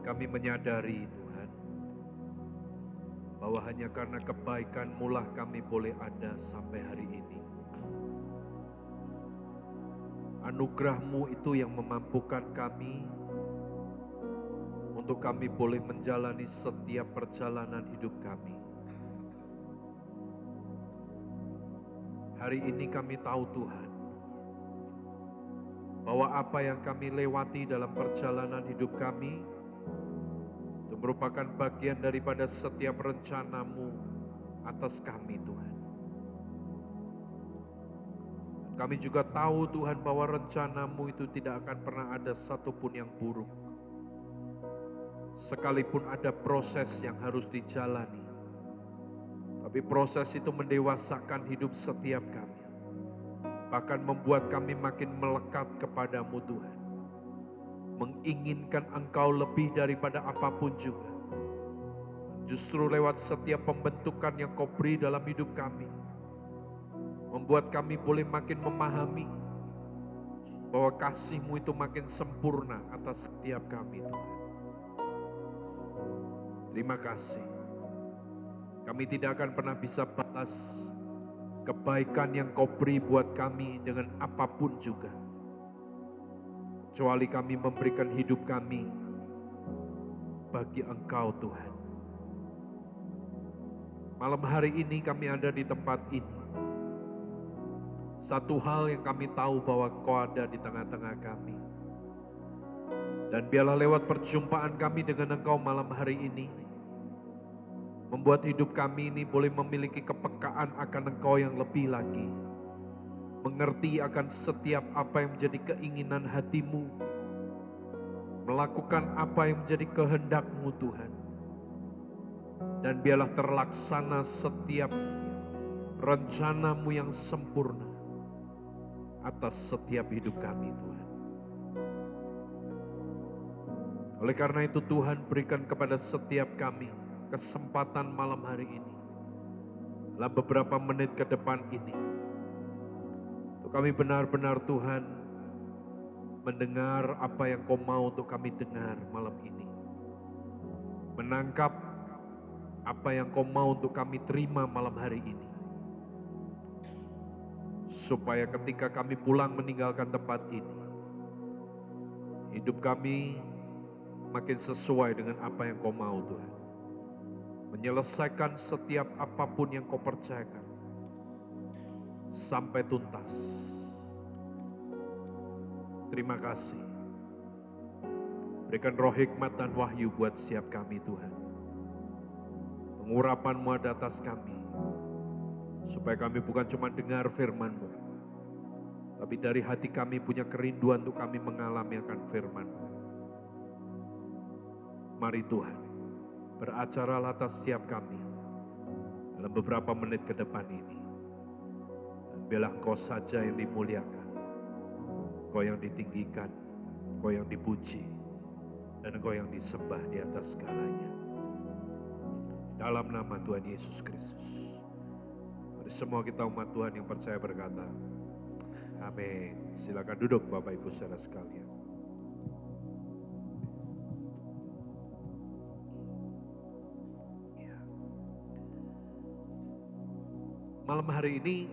Kami menyadari Tuhan, bahwa hanya karena kebaikan-Mu lah kami boleh ada sampai hari ini. Anugerah-Mu itu yang memampukan kami untuk kami boleh menjalani setiap perjalanan hidup kami. Hari ini kami tahu Tuhan, bahwa apa yang kami lewati dalam perjalanan hidup kami, itu merupakan bagian daripada setiap rencana-Mu atas kami Tuhan. Kami juga tahu Tuhan bahwa rencana-Mu itu tidak akan pernah ada satupun yang buruk. Sekalipun ada proses yang harus dijalani, tapi proses itu mendewasakan hidup setiap kami. Bahkan membuat kami makin melekat kepada-Mu Tuhan. Menginginkan Engkau lebih daripada apapun juga. Justru lewat setiap pembentukan yang Kau beri dalam hidup kami, membuat kami boleh makin memahami bahwa kasih-Mu itu makin sempurna atas setiap kami Tuhan. Terima kasih. Kami tidak akan pernah bisa balas kebaikan yang Kau beri buat kami dengan apapun juga, kecuali kami memberikan hidup kami bagi Engkau Tuhan. Malam hari ini kami ada di tempat ini. Satu hal yang kami tahu bahwa Kau ada di tengah-tengah kami. Dan biarlah lewat perjumpaan kami dengan Engkau malam hari ini, membuat hidup kami ini boleh memiliki kepekaan akan Engkau yang lebih lagi. Mengerti akan setiap apa yang menjadi keinginan hati-Mu. Melakukan apa yang menjadi kehendak-Mu Tuhan. Dan biarlah terlaksana setiap rencana-Mu yang sempurna atas setiap hidup kami Tuhan. Oleh karena itu Tuhan, berikan kepada setiap kami kesempatan malam hari ini, dalam beberapa menit ke depan ini, untuk kami benar-benar Tuhan mendengar apa yang Kau mau untuk kami dengar malam ini. Menangkap apa yang Kau mau untuk kami terima malam hari ini. Supaya ketika kami pulang meninggalkan tempat ini, hidup kami makin sesuai dengan apa yang Kau mau Tuhan. Menyelesaikan setiap apapun yang Kau percayakan sampai tuntas. Terima kasih. Berikan roh hikmat dan wahyu buat setiap kami Tuhan. Pengurapan-Mu ada atas kami, supaya kami bukan cuma dengar firman-Mu, tapi dari hati kami punya kerinduan untuk kami mengalami akan firman-Mu. Mari Tuhan, beracara atas setiap kami dalam beberapa menit ke depan ini. Dan biarlah Kau saja yang dimuliakan, Kau yang ditinggikan, Kau yang dipuji, dan Kau yang disembah di atas segalanya. Dalam nama Tuhan Yesus Kristus. Mari semua kita umat Tuhan yang percaya berkata, amin. Silakan duduk Bapak Ibu saudara sekalian. Malam hari ini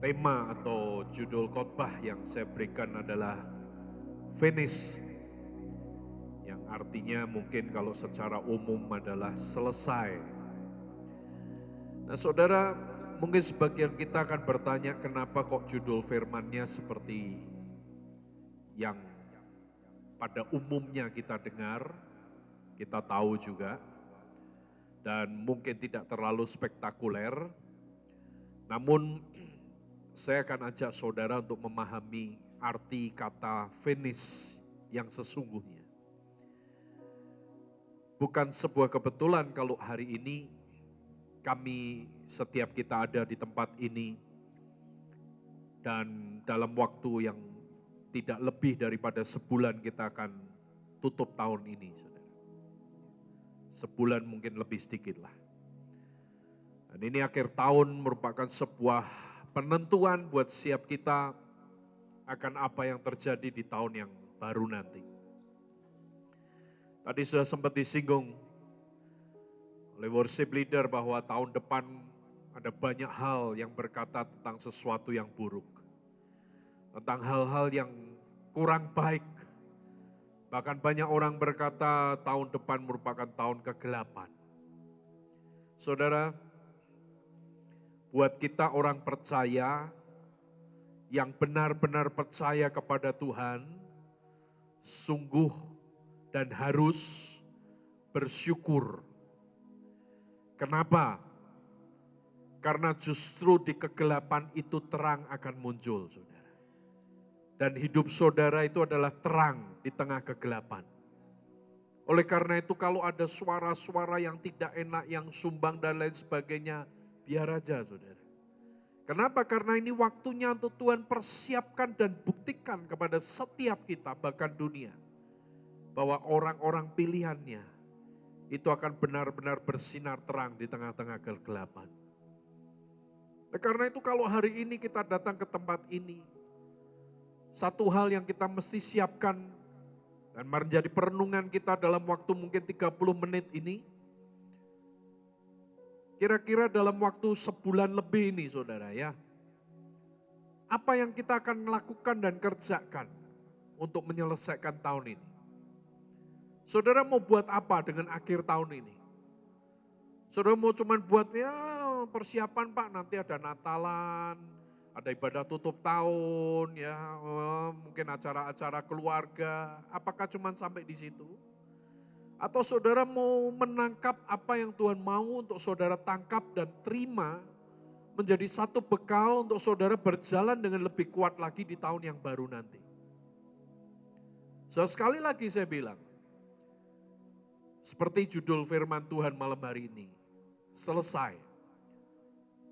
tema atau judul khotbah yang saya berikan adalah finish, yang artinya mungkin kalau secara umum adalah selesai. Nah saudara, mungkin sebagian kita akan bertanya kenapa kok judul firman-Nya seperti yang pada umumnya kita dengar, kita tahu juga, dan mungkin tidak terlalu spektakuler. Namun saya akan ajak saudara untuk memahami arti kata finish yang sesungguhnya. Bukan sebuah kebetulan kalau hari ini kami setiap kita ada di tempat ini dan dalam waktu yang tidak lebih daripada sebulan kita akan tutup tahun ini, saudara. Sebulan mungkin lebih sedikit lah. Dan ini akhir tahun merupakan sebuah penentuan buat siap kita akan apa yang terjadi di tahun yang baru nanti. Tadi sudah sempat disinggung oleh worship leader bahwa tahun depan ada banyak hal yang berkata tentang sesuatu yang buruk. Tentang hal-hal yang kurang baik. Bahkan banyak orang berkata tahun depan merupakan tahun kegelapan. Saudara, buat kita orang percaya yang benar-benar percaya kepada Tuhan, sungguh dan harus bersyukur. Kenapa? Karena justru di kegelapan itu terang akan muncul, saudara. Dan hidup saudara itu adalah terang di tengah kegelapan. Oleh karena itu kalau ada suara-suara yang tidak enak, yang sumbang dan lain sebagainya, biar aja, saudara. Kenapa? Karena ini waktunya untuk Tuhan persiapkan dan buktikan kepada setiap kita, bahkan dunia, bahwa orang-orang pilihannya itu akan benar-benar bersinar terang di tengah-tengah kegelapan. Karena itu kalau hari ini kita datang ke tempat ini, satu hal yang kita mesti siapkan dan menjadi perenungan kita dalam waktu mungkin 30 menit ini, kira-kira dalam waktu sebulan lebih ini saudara ya, apa yang kita akan lakukan dan kerjakan untuk menyelesaikan tahun ini? Saudara mau buat apa dengan akhir tahun ini? Saudara mau cuman buat ya persiapan Pak, nanti ada Natalan, ada ibadah tutup tahun, ya mungkin acara-acara keluarga, apakah cuman sampai di situ? Atau saudara mau menangkap apa yang Tuhan mau untuk saudara tangkap dan terima menjadi satu bekal untuk saudara berjalan dengan lebih kuat lagi di tahun yang baru nanti. So, sekali lagi saya bilang, seperti judul firman Tuhan malam hari ini, selesai.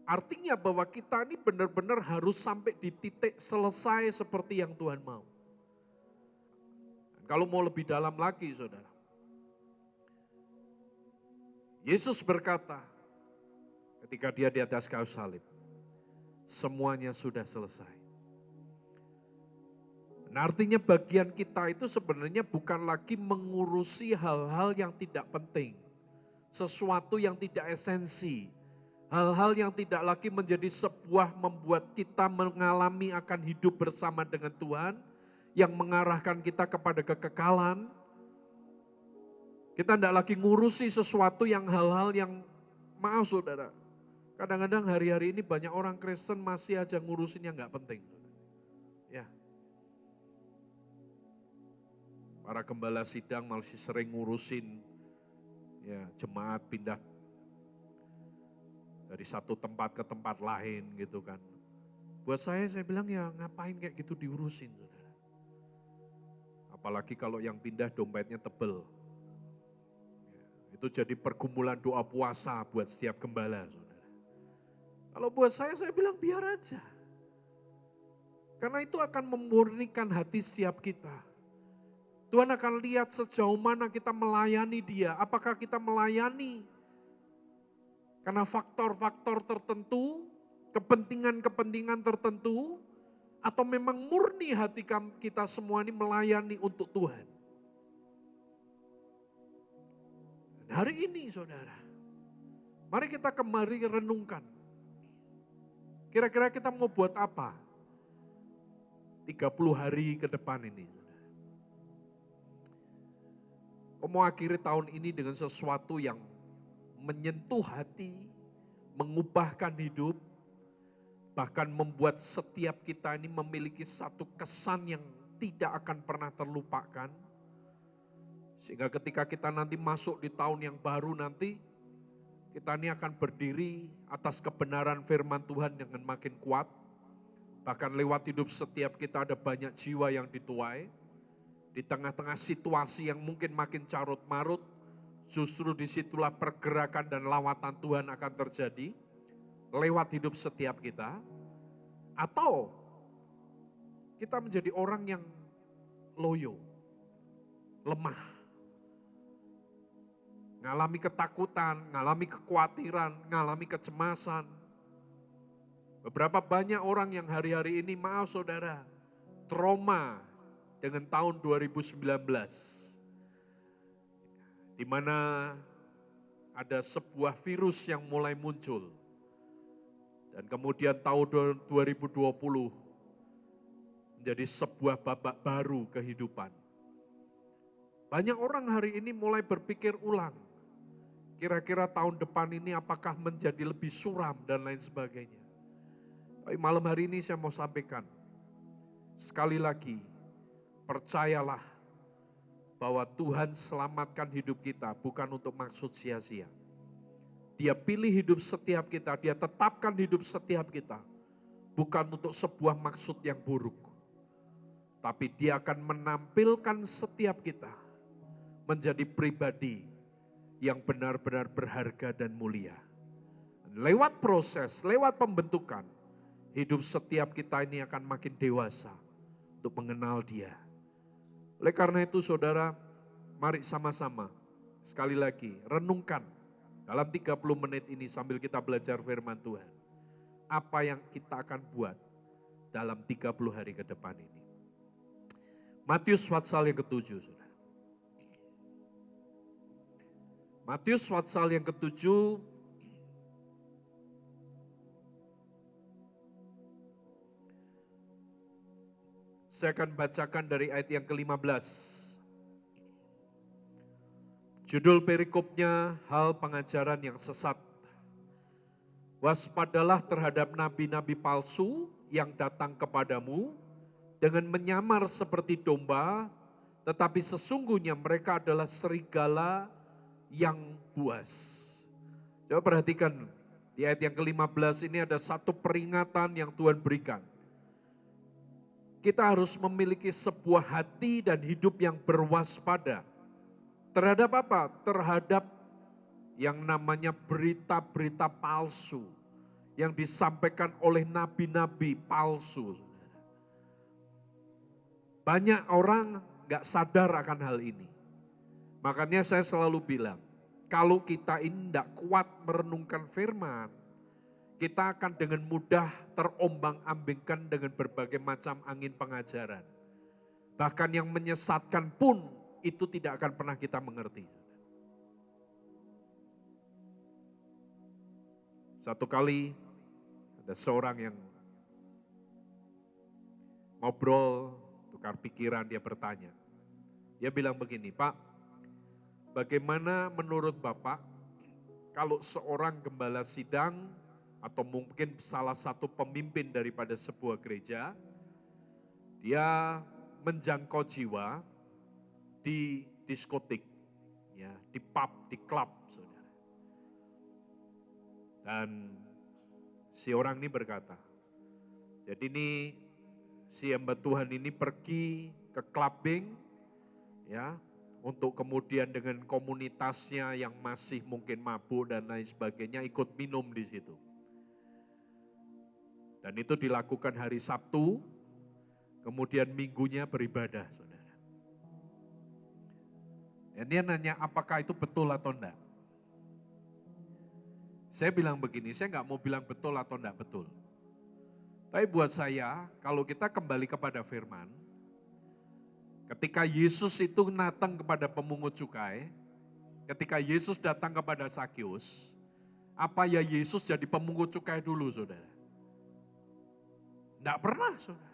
Artinya bahwa kita ini benar-benar harus sampai di titik selesai seperti yang Tuhan mau. Kalau mau lebih dalam lagi saudara, Yesus berkata ketika dia di atas kayu salib, semuanya sudah selesai. Nah, artinya bagian kita itu sebenarnya bukan lagi mengurusi hal-hal yang tidak penting. Sesuatu yang tidak esensi. Hal-hal yang tidak lagi menjadi sebuah membuat kita mengalami akan hidup bersama dengan Tuhan. Yang mengarahkan kita kepada kekekalan. Kita tidak lagi ngurusi sesuatu yang hal-hal yang, maaf saudara, kadang-kadang hari-hari ini banyak orang Kristen masih aja ngurusin yang gak penting. Ya. Para gembala sidang masih sering ngurusin ya jemaat pindah dari satu tempat ke tempat lain gitu kan. Buat saya bilang ya ngapain kayak gitu diurusin saudara. Apalagi kalau yang pindah dompetnya tebel. Itu jadi pergumulan doa puasa buat setiap gembala, saudara. Kalau buat saya bilang biar aja. Karena itu akan memurnikan hati setiap kita. Tuhan akan lihat sejauh mana kita melayani Dia. Apakah kita melayani karena faktor-faktor tertentu, kepentingan-kepentingan tertentu, atau memang murni hati kita semua ini melayani untuk Tuhan. Hari ini saudara, mari kita kembali renungkan. Kira-kira kita mau buat apa? 30 hari ke depan ini. Kau mau akhiri tahun ini dengan sesuatu yang menyentuh hati, mengubahkan hidup, bahkan membuat setiap kita ini memiliki satu kesan yang tidak akan pernah terlupakan. Sehingga ketika kita nanti masuk di tahun yang baru nanti, kita ini akan berdiri atas kebenaran firman Tuhan dengan makin kuat. Bahkan lewat hidup setiap kita ada banyak jiwa yang dituai. Di tengah-tengah situasi yang mungkin makin carut marut, justru disitulah pergerakan dan lawatan Tuhan akan terjadi. Lewat hidup setiap kita. Atau kita menjadi orang yang loyo, lemah. Ngalami ketakutan, ngalami kekhawatiran, ngalami kecemasan. Beberapa banyak orang yang hari-hari ini, maaf saudara, trauma dengan tahun 2019. di mana ada sebuah virus yang mulai muncul. Dan kemudian tahun 2020 menjadi sebuah babak baru kehidupan. Banyak orang hari ini mulai berpikir ulang. Kira-kira tahun depan ini apakah menjadi lebih suram dan lain sebagainya. Tapi malam hari ini saya mau sampaikan. Sekali lagi, percayalah bahwa Tuhan selamatkan hidup kita bukan untuk maksud sia-sia. Dia pilih hidup setiap kita, dia tetapkan hidup setiap kita. Bukan untuk sebuah maksud yang buruk. Tapi dia akan menampilkan setiap kita menjadi pribadi yang benar-benar berharga dan mulia. Lewat proses, lewat pembentukan, hidup setiap kita ini akan makin dewasa untuk mengenal dia. Oleh karena itu saudara, mari sama-sama sekali lagi renungkan dalam 30 menit ini sambil kita belajar firman Tuhan. Apa yang kita akan buat dalam 30 hari ke depan ini. Matius pasal yang ke-7 saudara. Matius pasal yang ke-7 saya akan bacakan dari ayat yang ke-15. Judul perikopnya, hal pengajaran yang sesat. Waspadalah terhadap nabi-nabi palsu yang datang kepadamu dengan menyamar seperti domba, tetapi sesungguhnya mereka adalah serigala yang buas. Coba perhatikan, di ayat yang ke-15 ini ada satu peringatan yang Tuhan berikan. Kita harus memiliki sebuah hati dan hidup yang berwaspada. Terhadap apa? Terhadap yang namanya berita-berita palsu yang disampaikan oleh nabi-nabi palsu. Banyak orang gak sadar akan hal ini. Makanya saya selalu bilang, kalau kita ini tidak kuat merenungkan firman, kita akan dengan mudah terombang-ambingkan dengan berbagai macam angin pengajaran. Bahkan yang menyesatkan pun itu tidak akan pernah kita mengerti. Satu kali ada seorang yang ngobrol, tukar pikiran, dia bertanya. Dia bilang begini, Pak, bagaimana menurut Bapak kalau seorang gembala sidang atau mungkin salah satu pemimpin daripada sebuah gereja, dia menjangkau jiwa di diskotik, ya, di pub, di klub, saudara. Dan si orang ini berkata, jadi ini si hamba Tuhan ini pergi ke clubbing, ya, untuk kemudian dengan komunitasnya yang masih mungkin mabuk dan lain sebagainya ikut minum di situ. Dan itu dilakukan hari Sabtu, kemudian minggunya beribadah, saudara. Dan dia nanya apakah itu betul atau enggak. Saya bilang begini, saya enggak mau bilang betul atau enggak betul. Tapi buat saya, kalau kita kembali kepada firman, ketika Yesus itu datang kepada pemungut cukai, ketika Yesus datang kepada Sakius, apa ya Yesus jadi pemungut cukai dulu, saudara? Tidak pernah, saudara.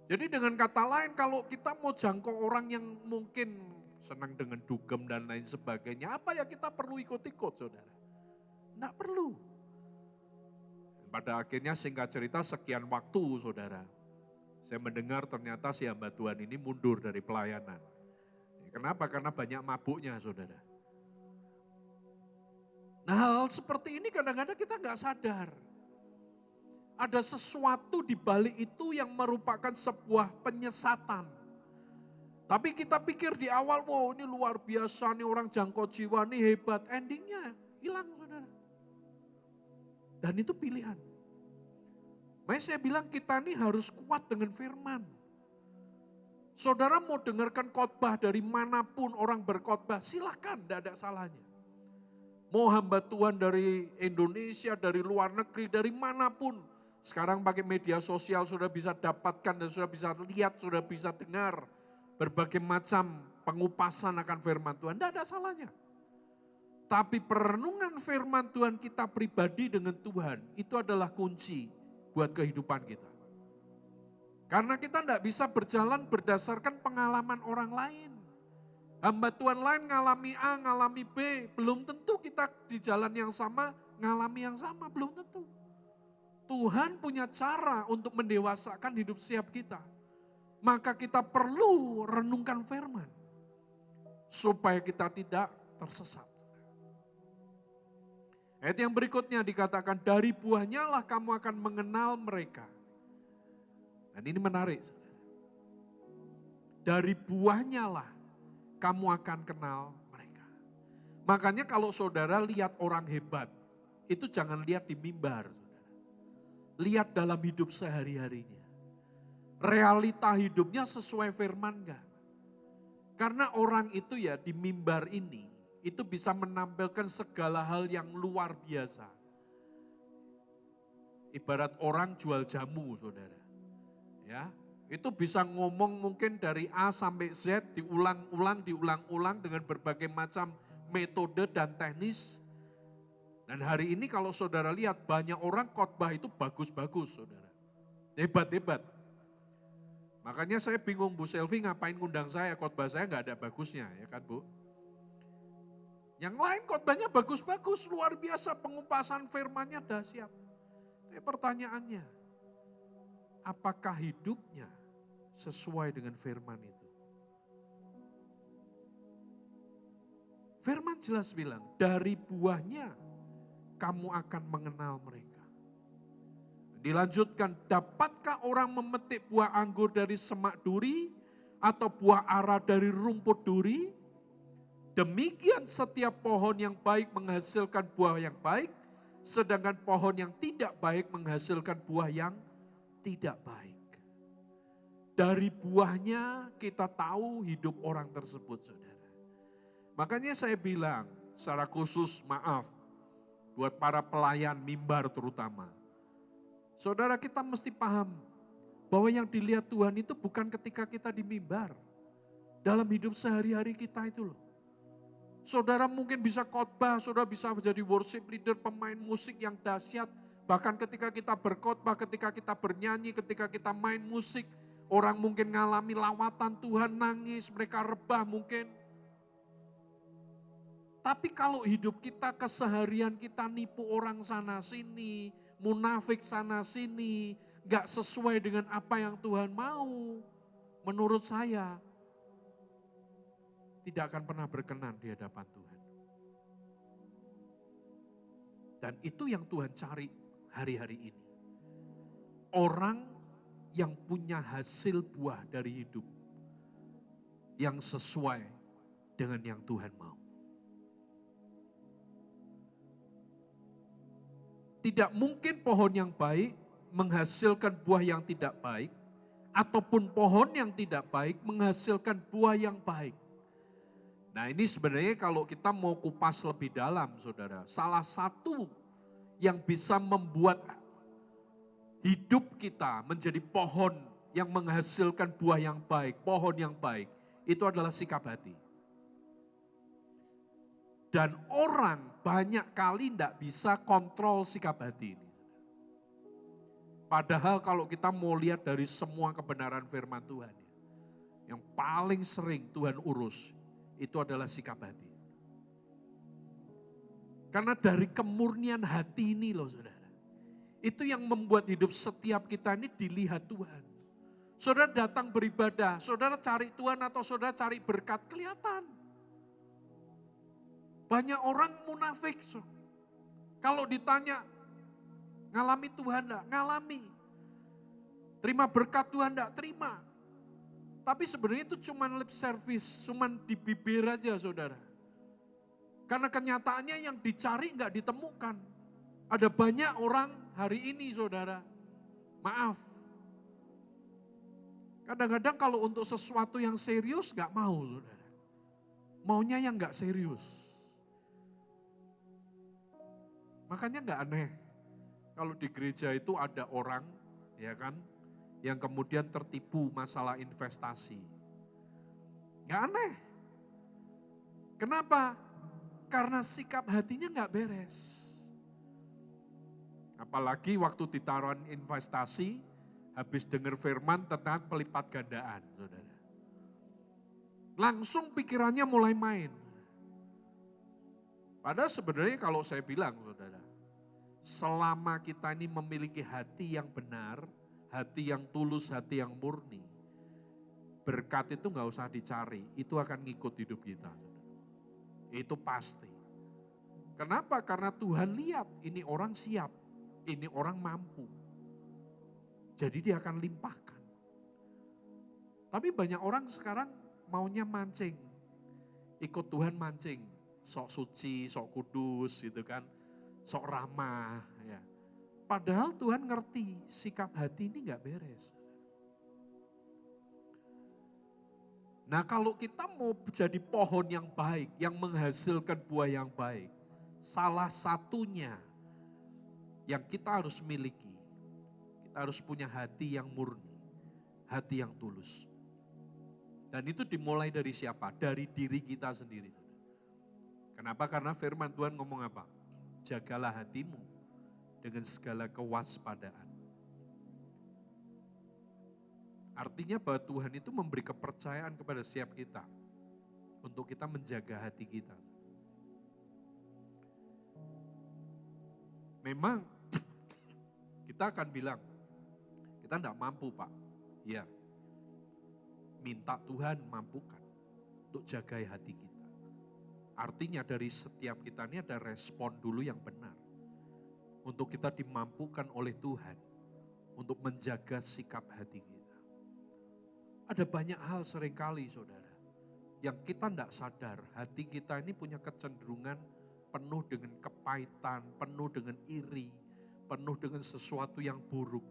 Jadi dengan kata lain, kalau kita mau jangkau orang yang mungkin senang dengan dugem dan lain sebagainya, apa ya kita perlu ikut-ikut, saudara? Tidak perlu. Pada akhirnya singkat cerita sekian waktu, saudara, saya mendengar ternyata si hamba Tuhan ini mundur dari pelayanan. Kenapa? Karena banyak mabuknya, saudara. Nah, hal seperti ini kadang-kadang kita nggak sadar. Ada sesuatu di balik itu yang merupakan sebuah penyesatan. Tapi kita pikir di awal, wow ini luar biasa nih orang jangkau jiwa nih hebat. Endingnya hilang, saudara. Dan itu pilihan. Makanya saya bilang kita nih harus kuat dengan firman. Saudara mau dengarkan khotbah dari manapun orang berkhotbah, silakan, tidak ada salahnya. Mau hamba Tuhan dari Indonesia, dari luar negeri, dari manapun. Sekarang pakai media sosial sudah bisa dapatkan dan sudah bisa lihat, sudah bisa dengar berbagai macam pengupasan akan firman Tuhan, tidak ada salahnya. Tapi perenungan firman Tuhan kita pribadi dengan Tuhan, itu adalah kunci buat kehidupan kita. Karena kita tidak bisa berjalan berdasarkan pengalaman orang lain. Hamba Tuhan lain ngalami A, ngalami B, belum tentu kita di jalan yang sama, ngalami yang sama, belum tentu. Tuhan punya cara untuk mendewasakan hidup setiap kita. Maka kita perlu renungkan firman, supaya kita tidak tersesat. Ayat yang berikutnya dikatakan, dari buahnya lah kamu akan mengenal mereka. Dan ini menarik, saudara. Dari buahnya lah kamu akan kenal mereka. Makanya kalau saudara lihat orang hebat, itu jangan lihat di mimbar. Saudara. Lihat dalam hidup sehari-harinya. Realita hidupnya sesuai firman enggak? Karena orang itu ya di mimbar ini, itu bisa menampilkan segala hal yang luar biasa. Ibarat orang jual jamu, saudara. Ya, itu bisa ngomong mungkin dari A sampai Z diulang-ulang dengan berbagai macam metode dan teknis. Dan hari ini kalau saudara lihat banyak orang khotbah itu bagus-bagus, saudara. Hebat-hebat. Makanya saya bingung Bu Selvi ngapain ngundang saya, khotbah saya nggak ada bagusnya, ya kan Bu? Yang lain khotbahnya bagus-bagus, luar biasa, pengupasan firman-Nya dahsyat. Tapi pertanyaannya, apakah hidupnya sesuai dengan firman itu? Firman jelas bilang, dari buahnya kamu akan mengenal mereka. Dilanjutkan, dapatkah orang memetik buah anggur dari semak duri atau buah ara dari rumput duri? Demikian setiap pohon yang baik menghasilkan buah yang baik, sedangkan pohon yang tidak baik menghasilkan buah yang tidak baik. Dari buahnya kita tahu hidup orang tersebut, saudara. Makanya saya bilang, secara khusus maaf, buat para pelayan mimbar terutama. Saudara, kita mesti paham bahwa yang dilihat Tuhan itu bukan ketika kita di mimbar. Dalam hidup sehari-hari kita itu loh. Saudara mungkin bisa khotbah, saudara bisa menjadi worship leader, pemain musik yang dahsyat. Bahkan ketika kita berkhotbah, ketika kita bernyanyi, ketika kita main musik, orang mungkin ngalami lawatan Tuhan, nangis, mereka rebah mungkin. Tapi kalau hidup kita, keseharian kita nipu orang sana sini, munafik sana sini, gak sesuai dengan apa yang Tuhan mau, menurut saya tidak akan pernah berkenan di hadapan Tuhan. Dan itu yang Tuhan cari hari-hari ini. Orang yang punya hasil buah dari hidup yang sesuai dengan yang Tuhan mau. Tidak mungkin pohon yang baik menghasilkan buah yang tidak baik, ataupun pohon yang tidak baik menghasilkan buah yang baik. Nah ini sebenarnya kalau kita mau kupas lebih dalam, saudara, salah satu yang bisa membuat hidup kita menjadi pohon yang menghasilkan buah yang baik, pohon yang baik, itu adalah sikap hati. Dan orang banyak kali tidak bisa kontrol sikap hati ini. Padahal kalau kita mau lihat dari semua kebenaran firman Tuhan, yang paling sering Tuhan urus, itu adalah sikap hati. Karena dari kemurnian hati ini loh saudara. Itu yang membuat hidup setiap kita ini dilihat Tuhan. Saudara datang beribadah, saudara cari Tuhan atau saudara cari berkat, kelihatan. Banyak orang munafik. Kalau ditanya, ngalami Tuhan enggak? Ngalami. Terima berkat Tuhan enggak? Terima. Tapi sebenarnya itu cuma lip service, cuma di bibir aja saudara. Karena kenyataannya yang dicari enggak ditemukan. Ada banyak orang hari ini saudara, maaf. Kadang-kadang kalau untuk sesuatu yang serius enggak mau saudara. Maunya yang enggak serius. Makanya enggak aneh kalau di gereja itu ada orang, ya kan, yang kemudian tertipu masalah investasi. Enggak aneh. Kenapa? Karena sikap hatinya nggak beres. Apalagi waktu ditaruhan investasi, habis dengar firman tentang pelipat gandaan, saudara. Langsung pikirannya mulai main. Padahal sebenarnya kalau saya bilang, saudara, selama kita ini memiliki hati yang benar, hati yang tulus, hati yang murni, berkat itu nggak usah dicari, itu akan ngikut hidup kita. Itu pasti. Kenapa? Karena Tuhan lihat ini orang siap, ini orang mampu. Jadi dia akan limpahkan. Tapi banyak orang sekarang maunya mancing, ikut Tuhan mancing, sok suci, sok kudus gitu kan, sok ramah. Ya. Padahal Tuhan ngerti sikap hati ini gak beres. Nah kalau kita mau jadi pohon yang baik, yang menghasilkan buah yang baik, salah satunya yang kita harus miliki, kita harus punya hati yang murni, hati yang tulus. Dan itu dimulai dari siapa? Dari diri kita sendiri. Kenapa? Karena firman Tuhan ngomong apa? Jagalah hatimu dengan segala kewaspadaan. Artinya bahwa Tuhan itu memberi kepercayaan kepada setiap kita untuk kita menjaga hati kita. Memang kita akan bilang, kita tidak mampu Pak. Ya, minta Tuhan mampukan untuk jaga hati kita. Artinya dari setiap kita ini ada respon dulu yang benar. Untuk kita dimampukan oleh Tuhan untuk menjaga sikap hati kita. Ada banyak hal seringkali saudara, yang kita tidak sadar, hati kita ini punya kecenderungan penuh dengan kepahitan, penuh dengan iri, penuh dengan sesuatu yang buruk.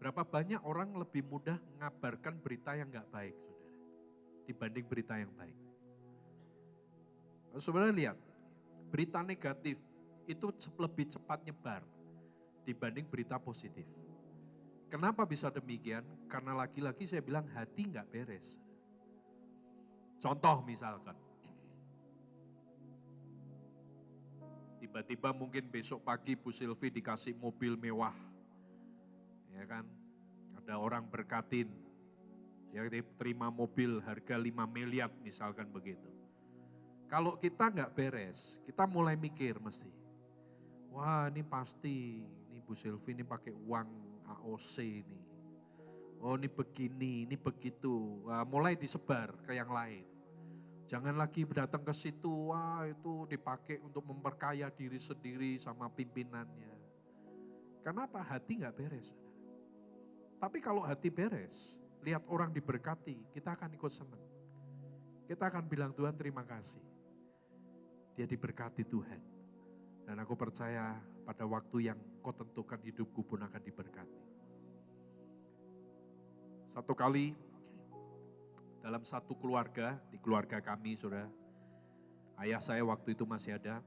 Berapa banyak orang lebih mudah mengabarkan berita yang gak baik saudara, dibanding berita yang baik. Saudara lihat, berita negatif itu lebih cepat nyebar dibanding berita positif. Kenapa bisa demikian? Karena lagi-lagi saya bilang hati nggak beres. Contoh misalkan, tiba-tiba mungkin besok pagi Bu Silvi dikasih mobil mewah, ya kan? Ada orang berkatin, ya terima mobil harga 5 miliar misalkan begitu. Kalau kita nggak beres, kita mulai mikir mesti, wah ini pasti, ini Bu Silvi ini pakai uang AOC ini. Oh ini begini, ini begitu. Wah, mulai disebar ke yang lain. Jangan lagi datang ke situ, wah itu dipakai untuk memperkaya diri sendiri sama pimpinannya. Kenapa? Hati gak beres. Tapi kalau hati beres, lihat orang diberkati, kita akan ikut senang. Kita akan bilang Tuhan terima kasih. Dia diberkati Tuhan. Dan aku percaya pada waktu yang kau tentukan hidupku pun akan diberkati. Satu kali dalam satu keluarga, di keluarga kami saudara, ayah saya waktu itu masih ada.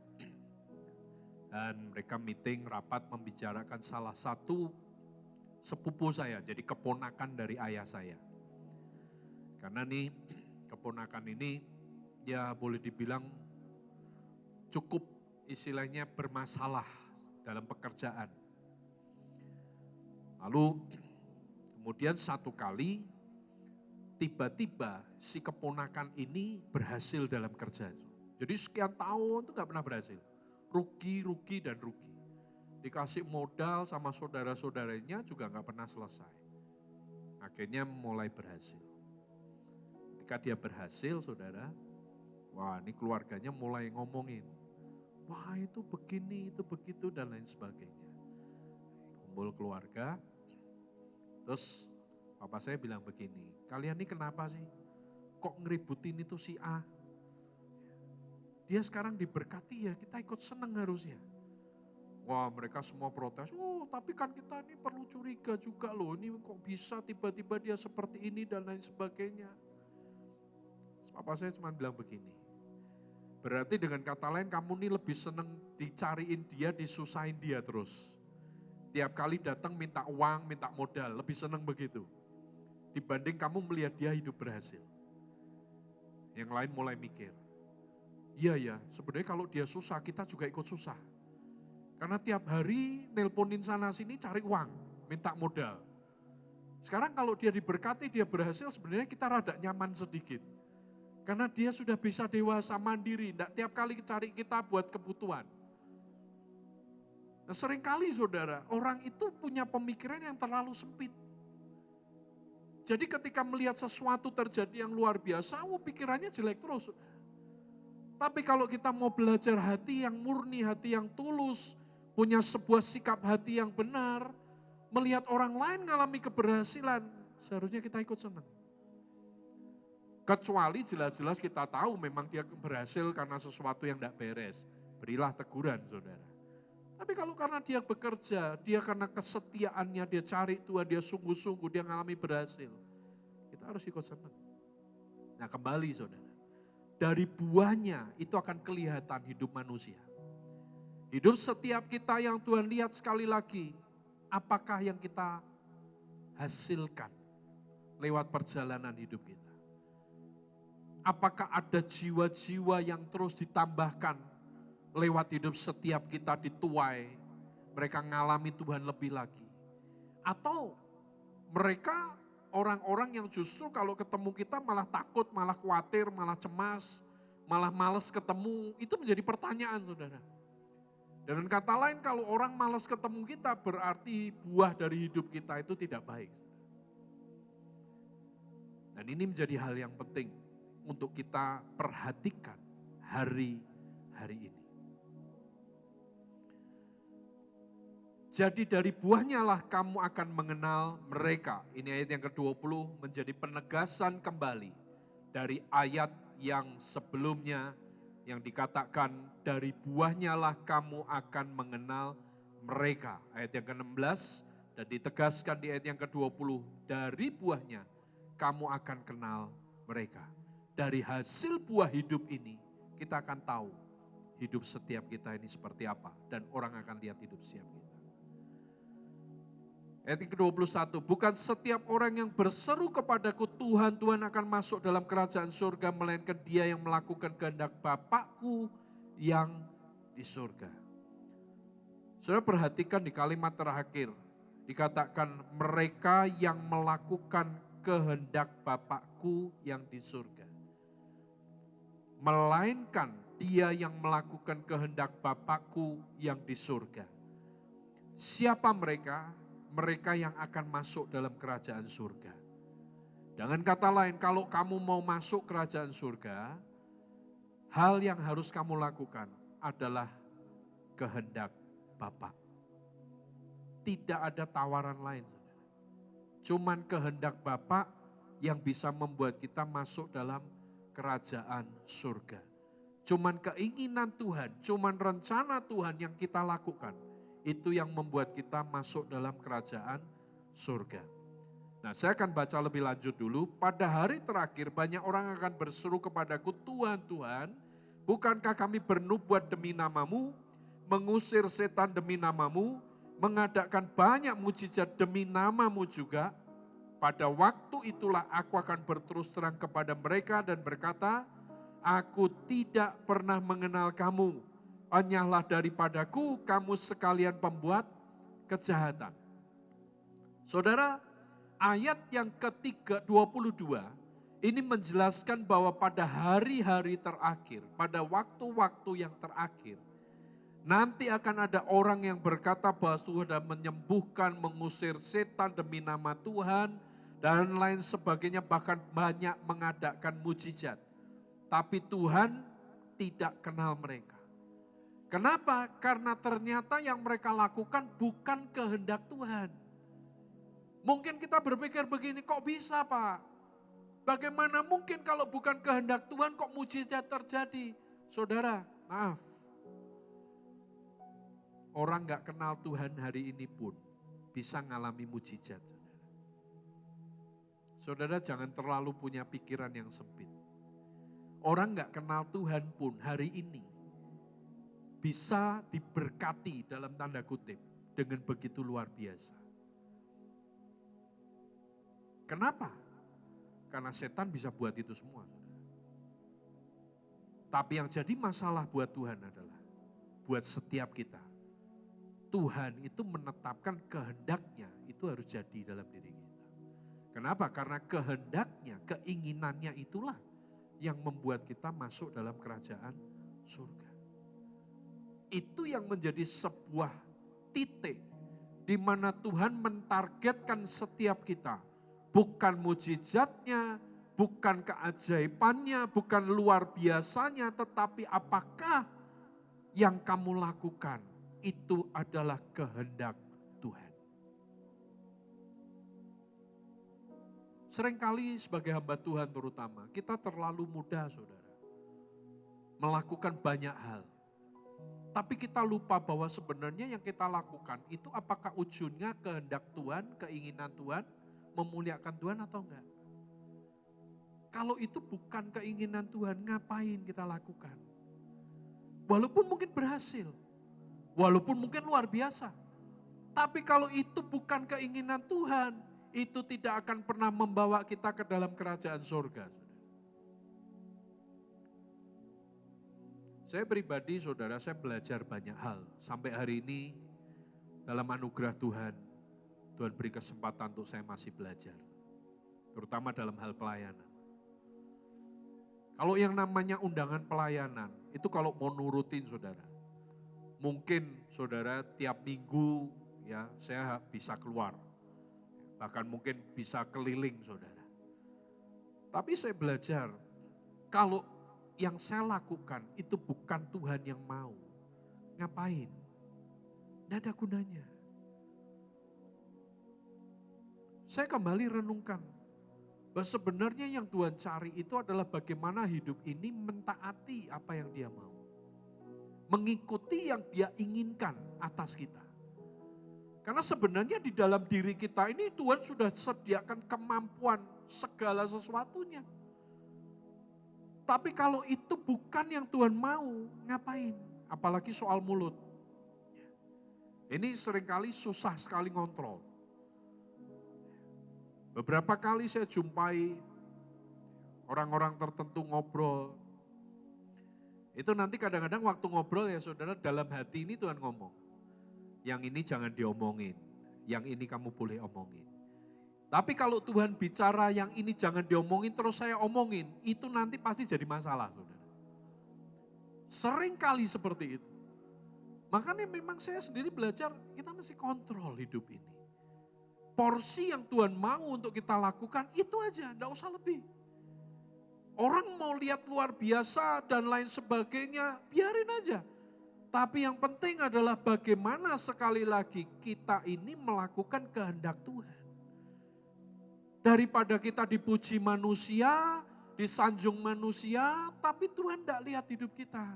Dan mereka meeting, rapat membicarakan salah satu sepupu saya, jadi keponakan dari ayah saya. Karena nih keponakan ini ya boleh dibilang cukup istilahnya bermasalah dalam pekerjaan. Lalu kemudian satu kali tiba-tiba si keponakan ini berhasil dalam kerja. Jadi sekian tahun itu gak pernah berhasil. Rugi, dan rugi. Dikasih modal sama saudara-saudaranya juga gak pernah selesai. Akhirnya mulai berhasil. Ketika dia berhasil saudara, wah ini keluarganya mulai ngomongin. Wah itu begini, itu begitu dan lain sebagainya. Kumpul keluarga, terus papa saya bilang begini, kalian ini kenapa sih? Kok ngeributin itu si A? Dia sekarang diberkati ya kita ikut seneng harusnya. Wah mereka semua protes, oh tapi kan kita ini perlu curiga juga loh, ini kok bisa tiba-tiba dia seperti ini dan lain sebagainya. Papa saya cuma bilang begini, berarti dengan kata lain kamu ini lebih seneng dicariin dia, disusahin dia terus. Tiap kali datang minta uang, minta modal, lebih seneng begitu. Dibanding kamu melihat dia hidup berhasil. Yang lain mulai mikir, iya ya, sebenarnya kalau dia susah, kita juga ikut susah. Karena tiap hari nelponin sana sini cari uang, minta modal. Sekarang kalau dia diberkati, dia berhasil, sebenarnya kita rada nyaman sedikit. Karena dia sudah bisa dewasa, mandiri, tidak tiap kali cari kita buat kebutuhan. Nah, seringkali saudara, orang itu punya pemikiran yang terlalu sempit. Jadi ketika melihat sesuatu terjadi yang luar biasa, pikirannya jelek terus. Tapi kalau kita mau belajar hati yang murni, hati yang tulus, punya sebuah sikap hati yang benar, melihat orang lain mengalami keberhasilan, seharusnya kita ikut senang. Kecuali jelas-jelas kita tahu memang dia berhasil karena sesuatu yang tidak beres. Berilah teguran saudara. Tapi kalau karena dia bekerja, dia karena kesetiaannya, dia cari Tuhan, dia sungguh-sungguh, dia mengalami berhasil. Kita harus ikut senang. Nah kembali saudara, dari buahnya itu akan kelihatan hidup manusia. Hidup setiap kita yang Tuhan lihat sekali lagi, apakah yang kita hasilkan lewat perjalanan hidup kita. Apakah ada jiwa-jiwa yang terus ditambahkan lewat hidup setiap kita dituai, mereka ngalami Tuhan lebih lagi. Atau mereka orang-orang yang justru kalau ketemu kita malah takut, malah khawatir, malah cemas, malah malas ketemu, itu menjadi pertanyaan saudara. Dengan kata lain kalau orang malas ketemu kita berarti buah dari hidup kita itu tidak baik. Dan ini menjadi hal yang penting untuk kita perhatikan hari-hari ini. Jadi dari buahnya lah kamu akan mengenal mereka. Ini ayat yang ke-20 menjadi penegasan kembali dari ayat yang sebelumnya yang dikatakan dari buahnya lah kamu akan mengenal mereka. Ayat yang ke-16 dan ditegaskan di ayat yang ke-20 dari buahnya kamu akan kenal mereka. Dari hasil buah hidup ini kita akan tahu hidup setiap kita ini seperti apa dan orang akan lihat hidup setiap kita. Ayat yang ke-21, bukan setiap orang yang berseru kepadaku Tuhan, Tuhan akan masuk dalam kerajaan surga, melainkan dia yang melakukan kehendak Bapakku yang di surga. Saudara perhatikan di kalimat terakhir, dikatakan mereka yang melakukan kehendak Bapakku yang di surga. Melainkan dia yang melakukan kehendak Bapakku yang di surga. Siapa mereka? Mereka yang akan masuk dalam kerajaan surga. Dengan kata lain, kalau kamu mau masuk kerajaan surga, hal yang harus kamu lakukan adalah kehendak Bapa. Tidak ada tawaran lain. Cuman kehendak Bapa yang bisa membuat kita masuk dalam kerajaan surga. Cuman keinginan Tuhan, cuman rencana Tuhan yang kita lakukan. Itu yang membuat kita masuk dalam kerajaan surga. Nah, saya akan baca lebih lanjut dulu. Pada hari terakhir banyak orang akan berseru kepadaku, Tuhan, Tuhan, bukankah kami bernubuat demi namamu, mengusir setan demi namamu, mengadakan banyak mujizat demi namamu juga? Pada waktu itulah aku akan berterus terang kepada mereka dan berkata, aku tidak pernah mengenal kamu. Enyahlah daripadaku, kamu sekalian pembuat kejahatan. Saudara, ayat yang ke-22 ini menjelaskan bahwa pada hari-hari terakhir, pada waktu-waktu yang terakhir, nanti akan ada orang yang berkata bahwa Tuhan sudah menyembuhkan, mengusir setan demi nama Tuhan, dan lain sebagainya, bahkan banyak mengadakan mujizat. Tapi Tuhan tidak kenal mereka. Kenapa? Karena ternyata yang mereka lakukan bukan kehendak Tuhan. Mungkin kita berpikir begini, kok bisa Pak? Bagaimana mungkin kalau bukan kehendak Tuhan kok mujizat terjadi? Saudara, maaf. Orang gak kenal Tuhan hari ini pun bisa ngalami mujizat. Saudara jangan terlalu punya pikiran yang sempit. Orang gak kenal Tuhan pun hari ini bisa diberkati dalam tanda kutip dengan begitu luar biasa. Kenapa? Karena setan bisa buat itu semua. Tapi yang jadi masalah buat Tuhan adalah, buat setiap kita, Tuhan itu menetapkan kehendaknya itu harus jadi dalam diri kita. Kenapa? Karena kehendaknya, keinginannya itulah yang membuat kita masuk dalam kerajaan surga. Itu yang menjadi sebuah titik di mana Tuhan mentargetkan setiap kita. Bukan mujizatnya, bukan keajaibannya, bukan luar biasanya, tetapi apakah yang kamu lakukan itu adalah kehendak Tuhan. Seringkali sebagai hamba Tuhan terutama, kita terlalu mudah saudara, melakukan banyak hal. Tapi kita lupa bahwa sebenarnya yang kita lakukan itu apakah ujungnya kehendak Tuhan, keinginan Tuhan, memuliakan Tuhan atau enggak. Kalau itu bukan keinginan Tuhan, ngapain kita lakukan? Walaupun mungkin berhasil, walaupun mungkin luar biasa. Tapi kalau itu bukan keinginan Tuhan, itu tidak akan pernah membawa kita ke dalam kerajaan surga. Saya pribadi, saudara, saya belajar banyak hal. Sampai hari ini, dalam anugerah Tuhan, Tuhan beri kesempatan untuk saya masih belajar. Terutama dalam hal pelayanan. Kalau yang namanya undangan pelayanan, itu kalau mau nurutin saudara. Mungkin saudara tiap minggu ya saya bisa keluar. Bahkan mungkin bisa keliling saudara. Tapi saya belajar, kalau yang saya lakukan itu bukan Tuhan yang mau. Ngapain? Tidak ada gunanya. Saya kembali renungkan, bahwa sebenarnya yang Tuhan cari itu adalah bagaimana hidup ini mentaati apa yang Dia mau. Mengikuti yang Dia inginkan atas kita. Karena sebenarnya di dalam diri kita ini Tuhan sudah sediakan kemampuan segala sesuatunya. Tapi kalau itu bukan yang Tuhan mau, ngapain? Apalagi soal mulut. Ini seringkali susah sekali ngontrol. Beberapa kali saya jumpai orang-orang tertentu ngobrol. Itu nanti kadang-kadang waktu ngobrol ya saudara, dalam hati ini Tuhan ngomong. Yang ini jangan diomongin, yang ini kamu boleh omongin. Tapi kalau Tuhan bicara yang ini jangan diomongin terus saya omongin, itu nanti pasti jadi masalah saudara. Sering kali seperti itu. Makanya memang saya sendiri belajar, kita mesti kontrol hidup ini. Porsi yang Tuhan mau untuk kita lakukan itu aja, enggak usah lebih. Orang mau lihat luar biasa dan lain sebagainya, biarin aja. Tapi yang penting adalah bagaimana sekali lagi kita ini melakukan kehendak Tuhan. Daripada kita dipuji manusia, disanjung manusia, tapi Tuhan tidak lihat hidup kita.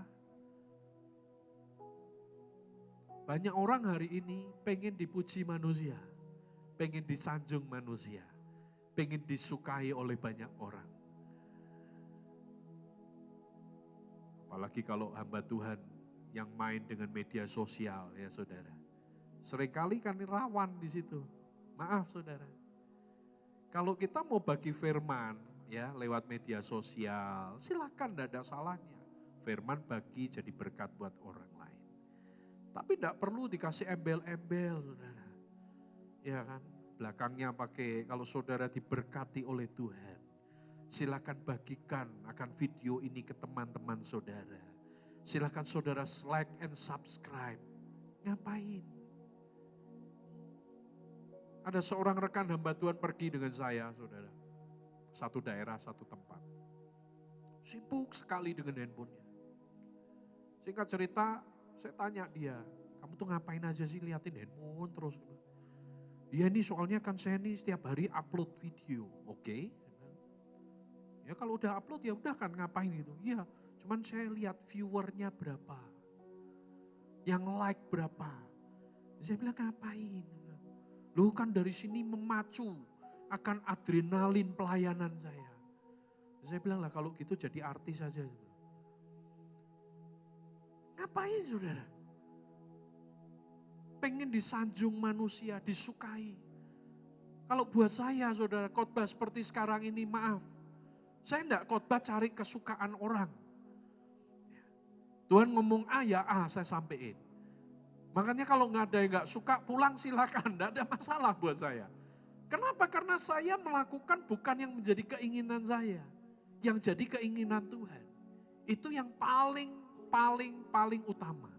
Banyak orang hari ini pengen dipuji manusia, pengen disanjung manusia, pengen disukai oleh banyak orang. Apalagi kalau hamba Tuhan yang main dengan media sosial ya saudara. Seringkali kan rawan di situ. Maaf saudara. Kalau kita mau bagi firman ya lewat media sosial, silakan, tidak ada salahnya. Firman bagi jadi berkat buat orang lain. Tapi tidak perlu dikasih embel-embel saudara. Ya kan, belakangnya pakai, kalau saudara diberkati oleh Tuhan, silakan bagikan akan video ini ke teman-teman saudara. Silakan saudara like and subscribe. Ngapain? Ada seorang rekan hamba Tuhan pergi dengan saya, saudara. Satu daerah, satu tempat. Sibuk sekali dengan handphonenya. Singkat cerita, saya tanya dia, kamu tuh ngapain aja sih liatin handphone terus? Ya ini soalnya kan saya nih setiap hari upload video, oke? Ya kalau udah upload ya udah kan ngapain gitu? Ya cuman saya lihat viewernya berapa, yang like berapa. Saya bilang ngapain? Loh kan dari sini memacu akan adrenalin pelayanan saya. Saya bilang lah kalau gitu jadi artis saja. Ngapain saudara? Pengen disanjung manusia, disukai. Kalau buat saya saudara khotbah seperti sekarang ini maaf. Saya enggak khotbah cari kesukaan orang. Tuhan ngomong A ya A, saya sampein. Makanya kalau nggak ada yang nggak suka, pulang silakan, nggak ada masalah buat saya. Kenapa? Karena saya melakukan bukan yang menjadi keinginan saya, yang jadi keinginan Tuhan. Itu yang paling utama.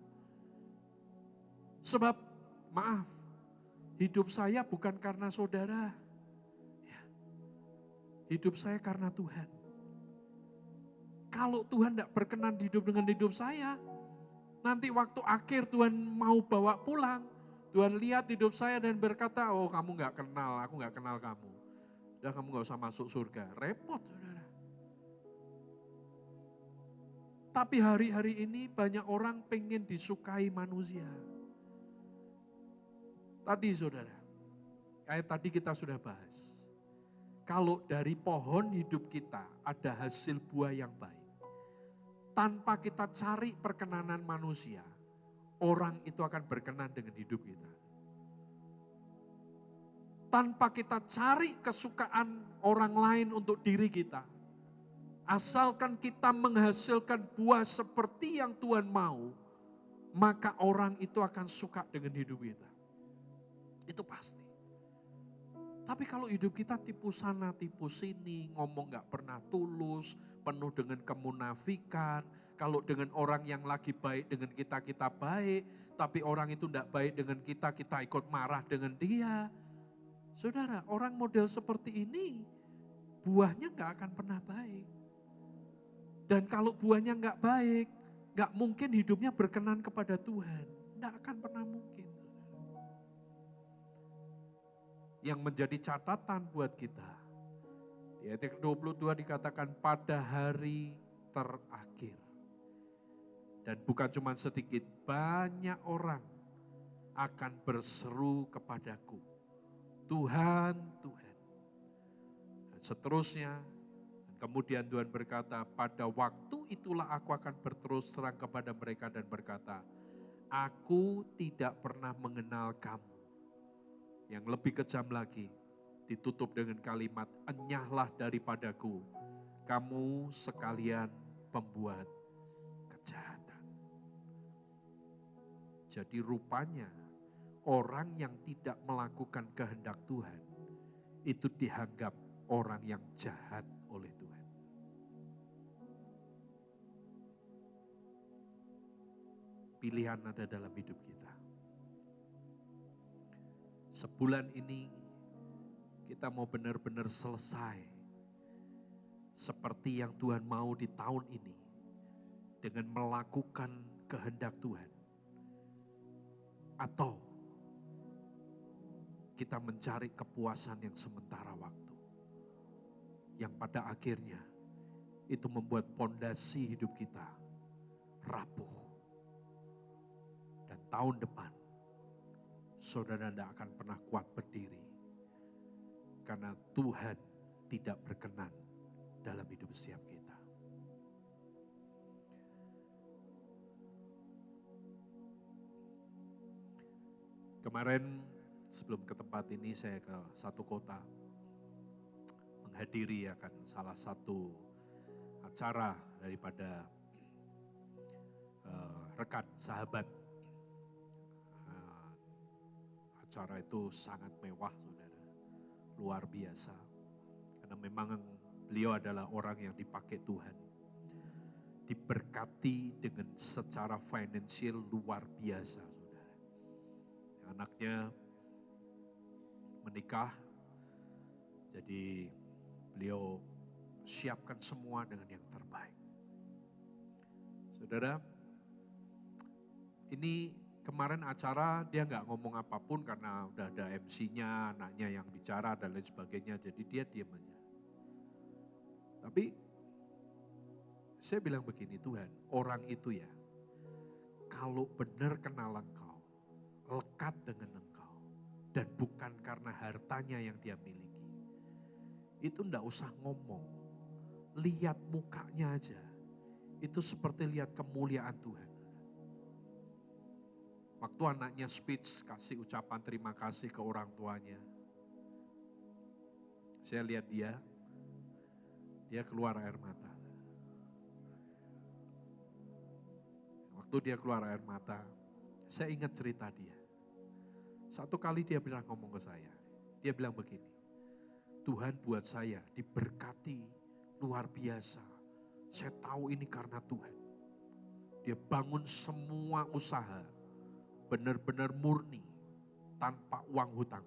Sebab, maaf, hidup saya bukan karena saudara. Ya, hidup saya karena Tuhan. Kalau Tuhan tidak berkenan hidup dengan hidup saya, nanti waktu akhir Tuhan mau bawa pulang, Tuhan lihat hidup saya dan berkata, oh kamu gak kenal, aku gak kenal kamu. Udah kamu gak usah masuk surga. Repot saudara. Tapi hari-hari ini banyak orang pengen disukai manusia. Tadi saudara, kayak tadi kita sudah bahas. Kalau dari pohon hidup kita ada hasil buah yang baik. Tanpa kita cari perkenanan manusia, orang itu akan berkenan dengan hidup kita. Tanpa kita cari kesukaan orang lain untuk diri kita. Asalkan kita menghasilkan buah seperti yang Tuhan mau, maka orang itu akan suka dengan hidup kita. Itu pasti. Tapi kalau hidup kita tipu sana, tipu sini, ngomong gak pernah tulus, penuh dengan kemunafikan, kalau dengan orang yang lagi baik dengan kita, kita baik, tapi orang itu gak baik dengan kita, kita ikut marah dengan dia. Saudara, orang model seperti ini, buahnya gak akan pernah baik. Dan kalau buahnya gak baik, gak mungkin hidupnya berkenan kepada Tuhan. Gak akan pernah mungkin. Yang menjadi catatan buat kita. Di ayat yang ke-22 dikatakan pada hari terakhir. Dan bukan cuma sedikit, banyak orang akan berseru kepadaku. Tuhan, Tuhan. Dan seterusnya, dan kemudian Tuhan berkata, pada waktu itulah aku akan berterus terang kepada mereka dan berkata, aku tidak pernah mengenal kamu. Yang lebih kejam lagi, ditutup dengan kalimat, enyahlah daripadaku, kamu sekalian pembuat kejahatan. Jadi rupanya, orang yang tidak melakukan kehendak Tuhan, itu dianggap orang yang jahat oleh Tuhan. Pilihan ada dalam hidup kita. Sebulan ini kita mau benar-benar selesai seperti yang Tuhan mau di tahun ini dengan melakukan kehendak Tuhan. Atau kita mencari kepuasan yang sementara waktu. Yang pada akhirnya itu membuat pondasi hidup kita rapuh. Dan tahun depan saudara tidak akan pernah kuat berdiri. Karena Tuhan tidak berkenan dalam hidup setiap kita. Kemarin sebelum ke tempat ini saya ke satu kota. Menghadiri akan salah satu acara daripada rekan sahabat. Acara itu sangat mewah, saudara. Luar biasa. Karena memang beliau adalah orang yang dipakai Tuhan. Diberkati dengan secara finansial luar biasa, saudara. Anaknya menikah, jadi beliau siapkan semua dengan yang terbaik. Saudara, ini kemarin acara dia nggak ngomong apapun karena udah ada MC-nya, anaknya yang bicara dan lain sebagainya. Jadi dia diam aja. Tapi saya bilang begini, Tuhan, orang itu ya, kalau benar kenal Engkau, lekat dengan Engkau, dan bukan karena hartanya yang dia miliki, itu enggak usah ngomong, lihat mukanya aja, itu seperti lihat kemuliaan Tuhan. Waktu anaknya speech, kasih ucapan terima kasih ke orang tuanya. Saya lihat dia keluar air mata. Waktu dia keluar air mata, saya ingat cerita dia. Satu kali dia bilang ngomong ke saya, dia bilang begini, Tuhan buat saya diberkati luar biasa. Saya tahu ini karena Tuhan. Dia bangun semua usaha, benar-benar murni, tanpa uang hutang.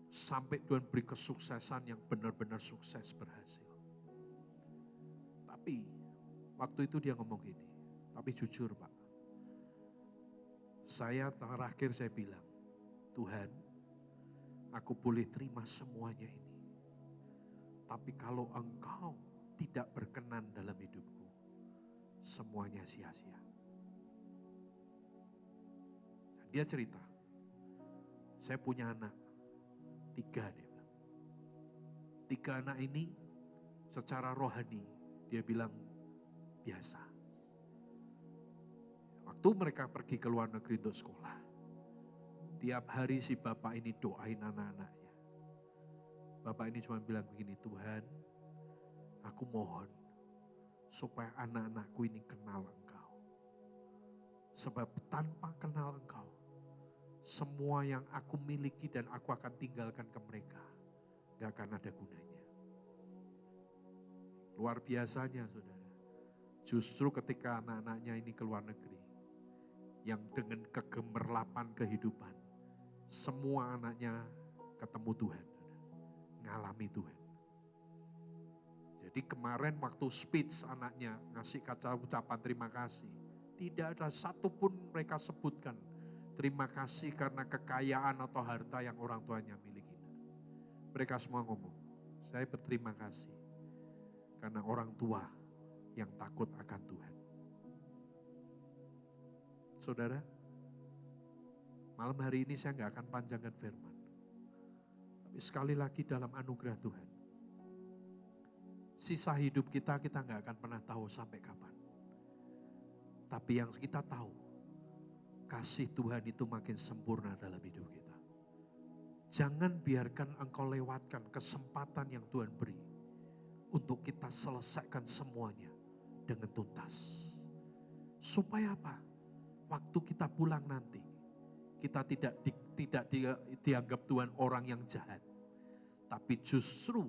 Sampai Tuhan beri kesuksesan yang benar-benar sukses berhasil. Tapi waktu itu dia ngomong gini, tapi jujur Pak, terakhir saya bilang, Tuhan, aku boleh terima semuanya ini. Tapi kalau Engkau tidak berkenan dalam hidupku, semuanya sia-sia. Dia cerita, saya punya anak, 3 dia bilang. 3 anak ini secara rohani, dia bilang biasa. Waktu mereka pergi ke luar negeri untuk sekolah, tiap hari si bapak ini doain anak-anaknya. Bapak ini cuma bilang begini, Tuhan, aku mohon supaya anak-anakku ini kenal Engkau. Sebab tanpa kenal Engkau, semua yang aku miliki dan aku akan tinggalkan ke mereka, gak akan ada gunanya. Luar biasanya saudara, justru ketika anak-anaknya ini ke luar negeri, yang dengan kegemerlapan kehidupan, semua anaknya ketemu Tuhan, ngalami Tuhan. Jadi kemarin waktu speech anaknya ngasih kata ucapan terima kasih, tidak ada satupun mereka sebutkan terima kasih karena kekayaan atau harta yang orang tuanya miliki. Mereka semua ngomong, saya berterima kasih karena orang tua yang takut akan Tuhan. Saudara, malam hari ini saya nggak akan panjangkan firman. Tapi sekali lagi dalam anugerah Tuhan, sisa hidup kita nggak akan pernah tahu sampai kapan. Tapi yang kita tahu, kasih Tuhan itu makin sempurna dalam hidup kita. Jangan biarkan engkau lewatkan kesempatan yang Tuhan beri untuk kita selesaikan semuanya dengan tuntas. Supaya apa? Waktu kita pulang nanti, kita tidak dianggap Tuhan orang yang jahat. Tapi justru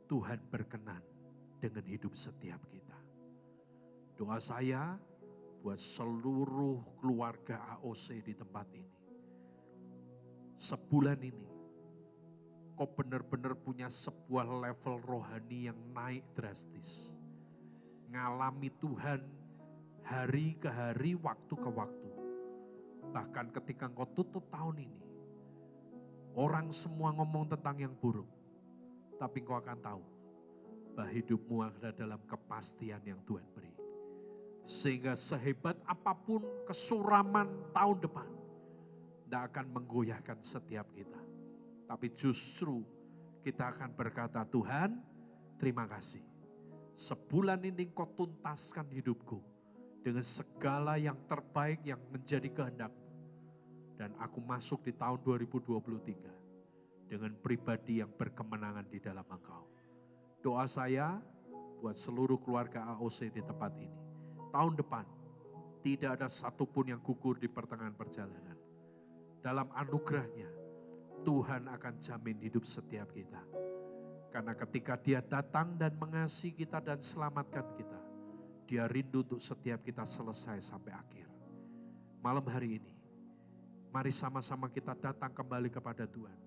Tuhan berkenan dengan hidup setiap kita. Doa saya buat seluruh keluarga AOC di tempat ini. Sebulan ini, kau benar-benar punya sebuah level rohani yang naik drastis. Ngalami Tuhan hari ke hari, waktu ke waktu. Bahkan ketika engkau tutup tahun ini, orang semua ngomong tentang yang buruk. Tapi engkau akan tahu bahwa hidupmu ada dalam kepastian yang Tuhan beri. Sehingga sehebat apapun kesuraman tahun depan, tidak akan menggoyahkan setiap kita. Tapi justru kita akan berkata, Tuhan terima kasih. Sebulan ini kau tuntaskan hidupku dengan segala yang terbaik yang menjadi kehendak-Mu. Dan aku masuk di tahun 2023 dengan pribadi yang berkemenangan di dalam Engkau. Doa saya buat seluruh keluarga AOC di tempat ini. Tahun depan tidak ada satupun yang gugur di pertengahan perjalanan. Dalam anugerahnya Tuhan akan jamin hidup setiap kita. Karena ketika Dia datang dan mengasihi kita dan selamatkan kita, Dia rindu untuk setiap kita selesai sampai akhir. Malam hari ini, mari sama-sama kita datang kembali kepada Tuhan.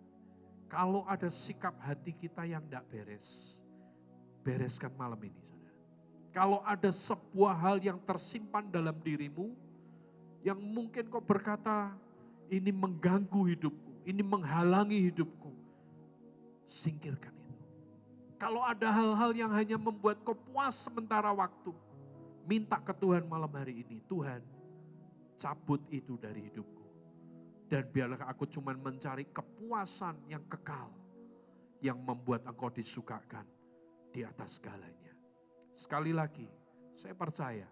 Kalau ada sikap hati kita yang tidak beres, bereskan malam ini, saudara. Kalau ada sebuah hal yang tersimpan dalam dirimu, yang mungkin kau berkata, ini mengganggu hidupku, ini menghalangi hidupku, singkirkan itu. Kalau ada hal-hal yang hanya membuat kau puas sementara waktu, minta ke Tuhan malam hari ini, Tuhan cabut itu dari hidupku. Dan biarlah aku cuma mencari kepuasan yang kekal, yang membuat engkau disukakan di atas segalanya. Sekali lagi, saya percaya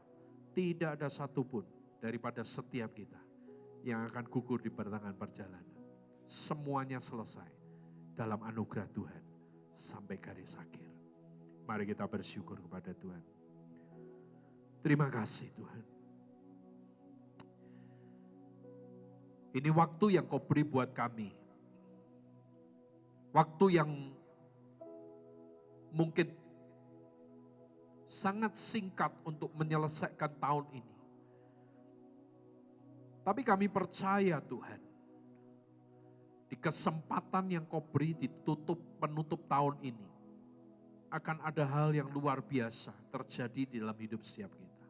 tidak ada satupun daripada setiap kita yang akan gugur di pertengahan perjalanan. Semuanya selesai dalam anugerah Tuhan sampai garis akhir. Mari kita bersyukur kepada Tuhan. Terima kasih Tuhan. Ini waktu yang Kau beri buat kami. Waktu yang mungkin sangat singkat untuk menyelesaikan tahun ini. Tapi kami percaya Tuhan, di kesempatan yang Kau beri di penutup tahun ini, akan ada hal yang luar biasa terjadi di dalam hidup setiap kita.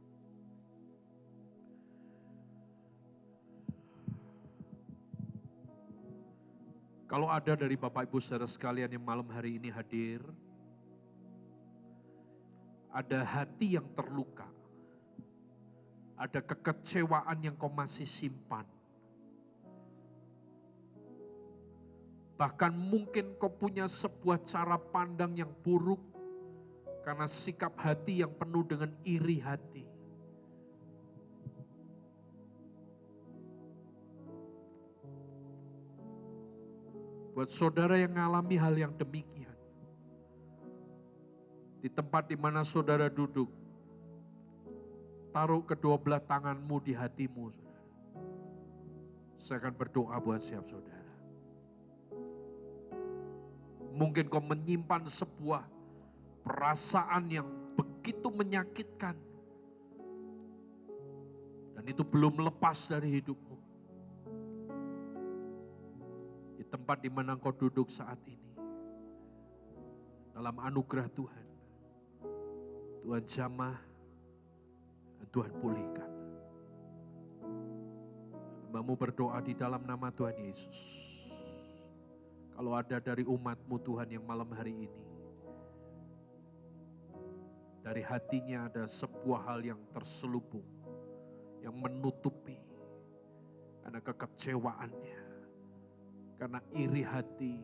Kalau ada dari Bapak Ibu Saudara sekalian yang malam hari ini hadir, ada hati yang terluka, ada kekecewaan yang kau masih simpan. Bahkan mungkin kau punya sebuah cara pandang yang buruk karena sikap hati yang penuh dengan iri hati. Buat saudara yang mengalami hal yang demikian, di tempat di mana saudara duduk, taruh kedua belah tanganmu di hatimu, saudara. Saya akan berdoa buat siap saudara. Mungkin kau menyimpan sebuah perasaan yang begitu menyakitkan, dan itu belum lepas dari hidupmu. Di tempat di mana engkau duduk saat ini, dalam anugerah Tuhan, Tuhan jamah, dan Tuhan pulihkan. Hambamu berdoa di dalam nama Tuhan Yesus. Kalau ada dari umatmu Tuhan yang malam hari ini, dari hatinya ada sebuah hal yang terselubung, yang menutupi karena kekecewaannya, karena iri hati,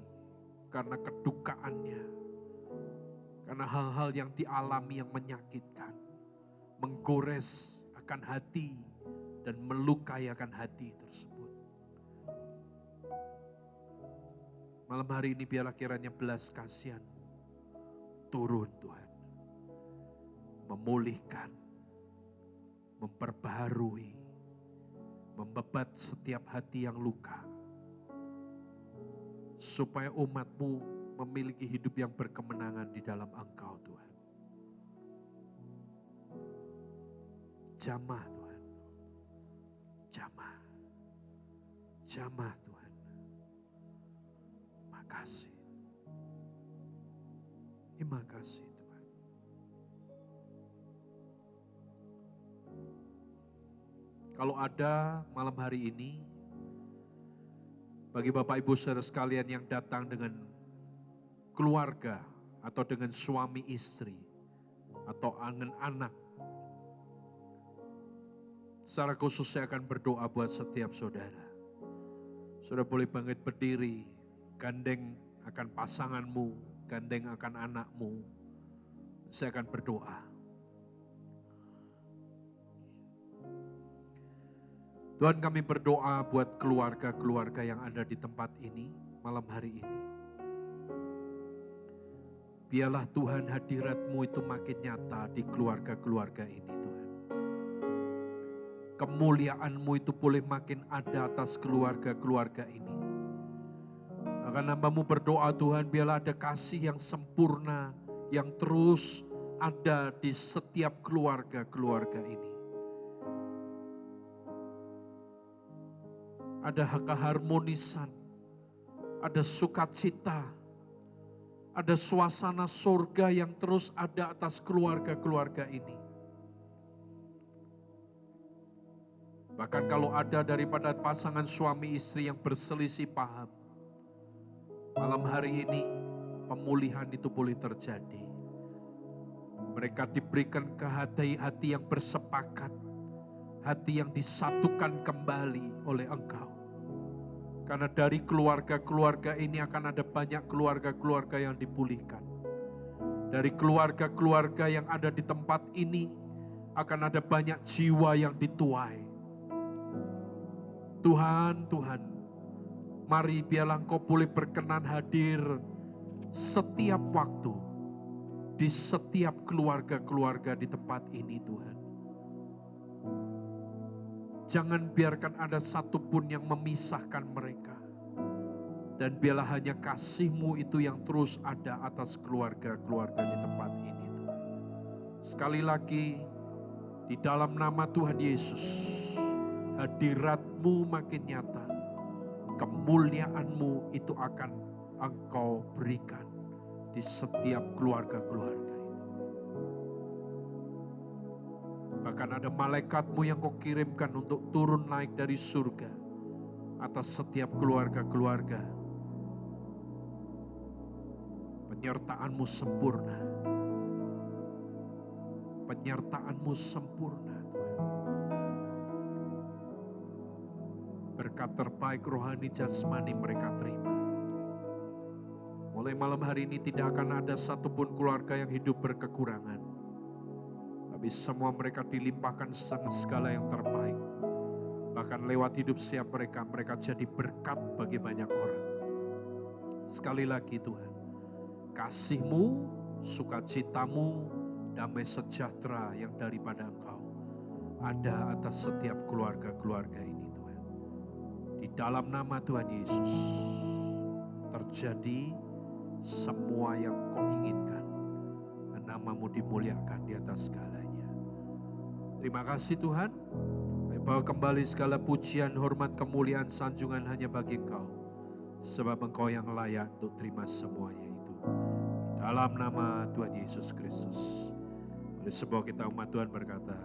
karena kedukaannya, karena hal-hal yang dialami yang menyakitkan, menggores akan hati dan melukai akan hati tersebut. Malam hari ini biarlah kiranya belas kasihan-Mu turun Tuhan, memulihkan, memperbaharui, membebat setiap hati yang luka, supaya umat-Mu memiliki hidup yang berkemenangan di dalam Engkau Tuhan. Jamah Tuhan, jamah, jamah Tuhan. Makasih, terima kasih Tuhan. Kalau ada malam hari ini, bagi Bapak Ibu Saudara sekalian yang datang dengan keluarga atau dengan suami istri atau anak-anak, secara khusus saya akan berdoa buat setiap saudara. Saudara boleh bangkit berdiri, gandeng akan pasanganmu, gandeng akan anakmu. Saya akan berdoa. Tuhan, kami berdoa buat keluarga-keluarga yang ada di tempat ini malam hari ini. Biarlah Tuhan hadirat-Mu itu makin nyata di keluarga-keluarga ini Tuhan. Kemuliaan-Mu itu boleh makin ada atas keluarga-keluarga ini. Akan hamba-Mu berdoa Tuhan, biarlah ada kasih yang sempurna, yang terus ada di setiap keluarga-keluarga ini. Ada keharmonisan, ada sukacita, ada suasana surga yang terus ada atas keluarga-keluarga ini. Bahkan kalau ada daripada pasangan suami istri yang berselisih paham, malam hari ini pemulihan itu boleh terjadi. Mereka diberikan ke hati yang bersepakat, hati yang disatukan kembali oleh Engkau. Karena dari keluarga-keluarga ini akan ada banyak keluarga-keluarga yang dipulihkan. Dari keluarga-keluarga yang ada di tempat ini akan ada banyak jiwa yang dituai. Tuhan, mari biarlah Engkau boleh berkenan hadir setiap waktu di setiap keluarga-keluarga di tempat ini Tuhan. Jangan biarkan ada satupun yang memisahkan mereka. Dan biarlah hanya kasih-Mu itu yang terus ada atas keluarga-keluarga di tempat ini, Tuhan. Sekali lagi, di dalam nama Tuhan Yesus, hadirat-Mu makin nyata. Kemuliaan-Mu itu akan Engkau berikan di setiap keluarga-keluarga ini. Bahkan ada malaikat-Mu yang Kau kirimkan untuk turun naik dari surga atas setiap keluarga-keluarga. Penyertaan-Mu sempurna. Penyertaan-Mu sempurna, Tuhan. Berkat terbaik rohani jasmani mereka terima. Mulai malam hari ini tidak akan ada satupun keluarga yang hidup berkekurangan. Tapi semua mereka dilimpahkan segala yang terbaik. Bahkan lewat hidup setiap mereka, mereka jadi berkat bagi banyak orang. Sekali lagi Tuhan, kasih-Mu, sukacita-Mu, damai sejahtera yang daripada Engkau ada atas setiap keluarga-keluarga ini Tuhan. Di dalam nama Tuhan Yesus, terjadi semua yang Kau inginkan. Nama-Mu dimuliakan di atas segalanya. Terima kasih Tuhan. Kami bawa kembali segala pujian, hormat, kemuliaan, sanjungan hanya bagi Engkau. Sebab Engkau yang layak untuk terima semuanya itu. Dalam nama Tuhan Yesus Kristus. Oleh sebab kita umat Tuhan berkata,